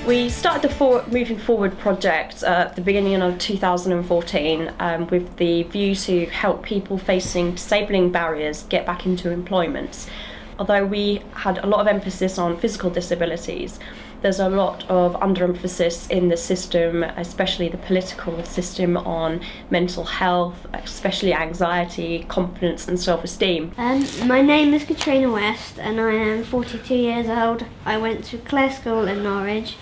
We started the Moving Forward project at the beginning of 2014 with the view to help people facing disabling barriers get back into employment. Although we had a lot of emphasis on physical disabilities, there's a lot of underemphasis in the system, especially the political system, on mental health, especially anxiety, confidence and self-esteem. My name is Katrina West and I am 42 years old. I went to Clare School in Norwich.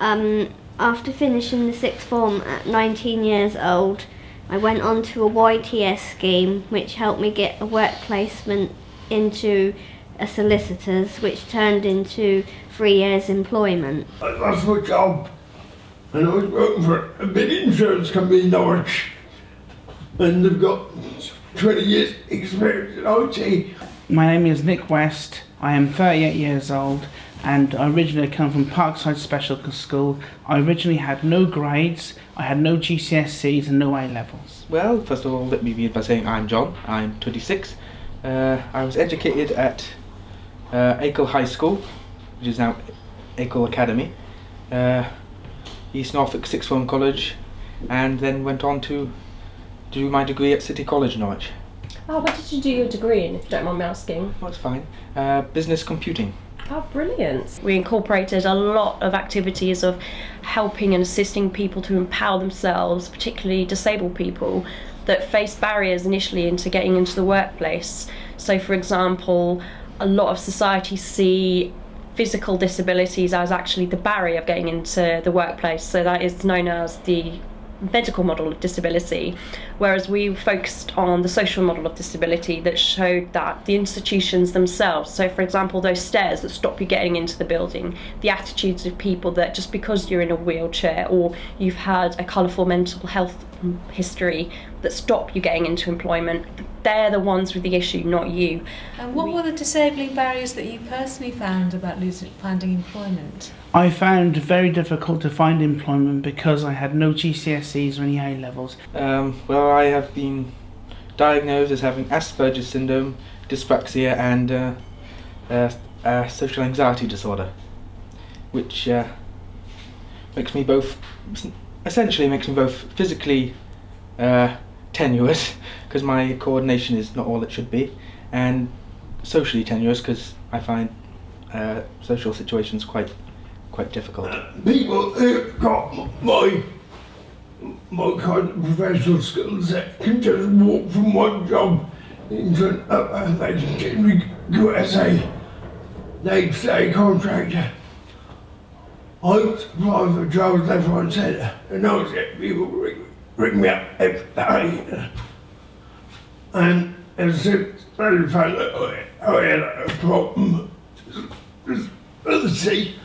After finishing the sixth form at 19 years old, I went on to a YTS scheme which helped me get a work placement into a solicitor's, which turned into 3 years employment. I lost my job and I was working for a big insurance company in Norwich, and they've got 20 years experience in IT. My name is Nick West, I am 38 years old and I originally come from Parkside Special School. I originally had no grades, I had no GCSEs and no A-levels. Well, first of all, let me begin by saying I'm John, I'm 26. I was educated at Acle High School, which is now Acle Academy, East Norfolk Sixth Form College, and then went on to do my degree at City College, Norwich. Oh, what did you do your degree in, if you don't mind me asking? That's fine. Business computing. Oh, brilliant. We incorporated a lot of activities of helping and assisting people to empower themselves, particularly disabled people that face barriers initially into getting into the workplace. So, for example, a lot of societies see physical disabilities as actually the barrier of getting into the workplace. So that is known as the medical model of disability, whereas we focused on the social model of disability that showed that the institutions themselves, so for example those stairs that stop you getting into the building, the attitudes of people that just because you're in a wheelchair or you've had a colourful mental health history that stop you getting into employment, they're the ones with the issue, not you. And what were the disabling barriers that you personally found about finding employment? I found it very difficult to find employment because I had no GCSEs or any A-levels. Well, I have been diagnosed as having Asperger's syndrome, dyspraxia and social anxiety disorder, which makes me both physically tenuous because my coordination is not all it should be, and socially tenuous because I find social situations quite difficult. People who've got my kind of professional skills that can just walk from one job into another, they can go as a day-to-day contractor. I was applying for jobs left, right and centre, and I was getting people ring me up every day. And as soon as I found that I had a problem with disability,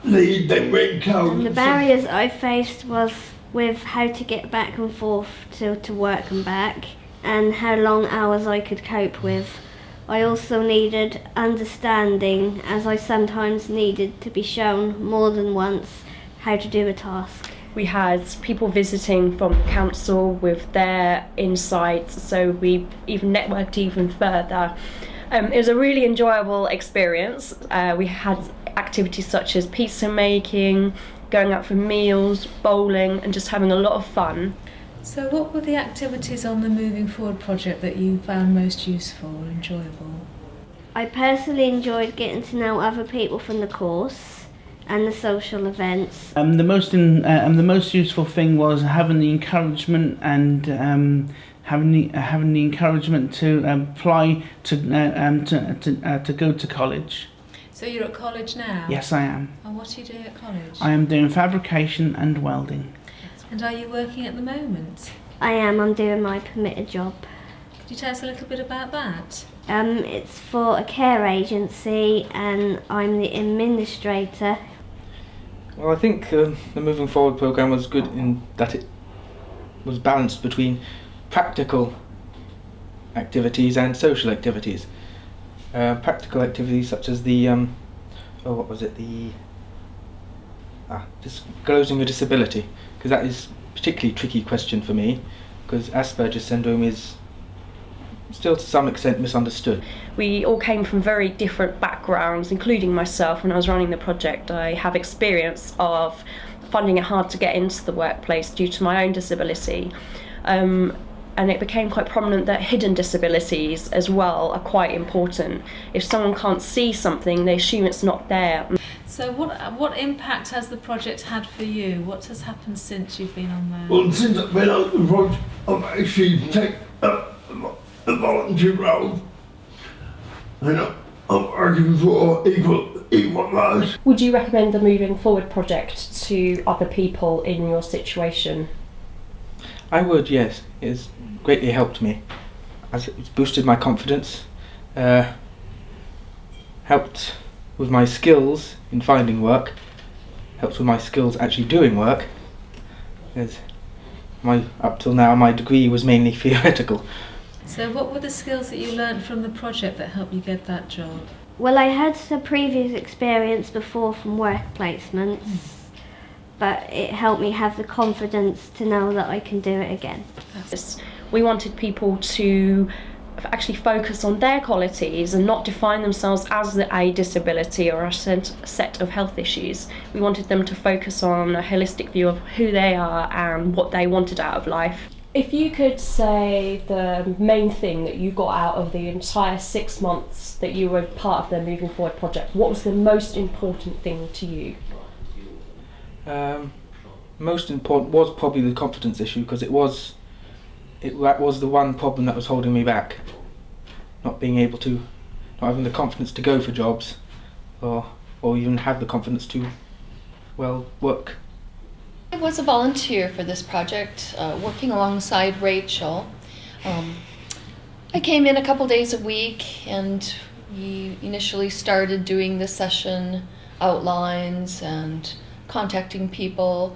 the then went cold. And the barriers I faced was with how to get back and forth to work and back, and how long hours I could cope with. I also needed understanding, as I sometimes needed to be shown more than once how to do a task. We had people visiting from the council with their insights, so we even networked even further. It was a really enjoyable experience. We had activities such as pizza making, going out for meals, bowling, and just having a lot of fun. So what were the activities on the Moving Forward project that you found most useful or enjoyable? I personally enjoyed getting to know other people from the course and the social events. The most useful thing was having the encouragement and having the encouragement to apply to go to college. So you're at college now? Yes, I am. And what are you doing at college? I am doing fabrication and welding. And are you working at the moment? I am. I'm doing my permitted job. Could you tell us a little bit about that? It's for a care agency and I'm the administrator. Well, I think the Moving Forward programme was good in that it was balanced between practical activities and social activities. Practical activities such as the disclosing your disability, because that is a particularly tricky question for me, because Asperger's syndrome is still to some extent misunderstood. We all came from very different backgrounds, including myself. When I was running the project, I have experience of finding it hard to get into the workplace due to my own disability. And it became quite prominent that hidden disabilities as well are quite important. If someone can't see something, they assume it's not there. So what impact has the project had for you? What has happened since you've been on there? Well, since I've been on the project, I've actually taken up a volunteer role. And I'm working for equallives. Would you recommend the Moving Forward project to other people in your situation? I would, yes. It's greatly helped me, as it's boosted my confidence, helped with my skills in finding work, helped with my skills actually doing work, because up till now my degree was mainly theoretical. So what were the skills that you learnt from the project that helped you get that job? Well, I had a previous experience before from work placements, but it helped me have the confidence to know that I can do it again. We wanted people to actually focus on their qualities and not define themselves as a disability or a set of health issues. We wanted them to focus on a holistic view of who they are and what they wanted out of life. If you could say the main thing that you got out of the entire 6 months that you were part of the Moving Forward project, what was the most important thing to you? Most important was probably the confidence issue, because that was the one problem that was holding me back. Not having the confidence to go for jobs, or even have the confidence to, work. I was a volunteer for this project, working alongside Rachel. I came in a couple days a week, and we initially started doing the session outlines and contacting people,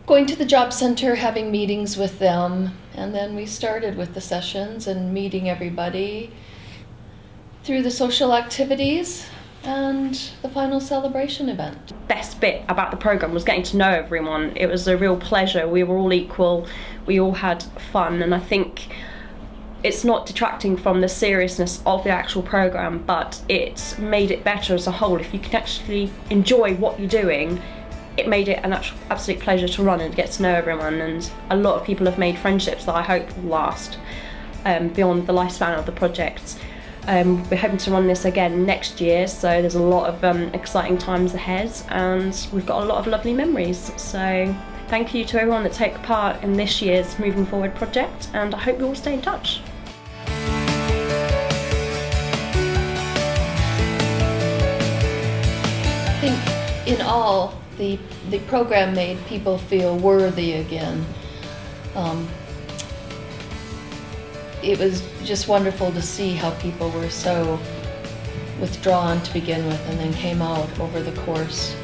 going to the job center, having meetings with them, and then we started with the sessions and meeting everybody through the social activities and the final celebration event. Best bit about the programme was getting to know everyone. It was a real pleasure. We were all equal, we all had fun, and I think it's not detracting from the seriousness of the actual programme, but it made it better as a whole. If you can actually enjoy what you're doing, it made it an absolute pleasure to run and get to know everyone, and a lot of people have made friendships that I hope will last beyond the lifespan of the project. We're hoping to run this again next year, so there's a lot of exciting times ahead, and we've got a lot of lovely memories. So thank you to everyone that took part in this year's Moving Forward project, and I hope you all stay in touch. I think in all, the program made people feel worthy again. It was just wonderful to see how people were so withdrawn to begin with and then came out over the course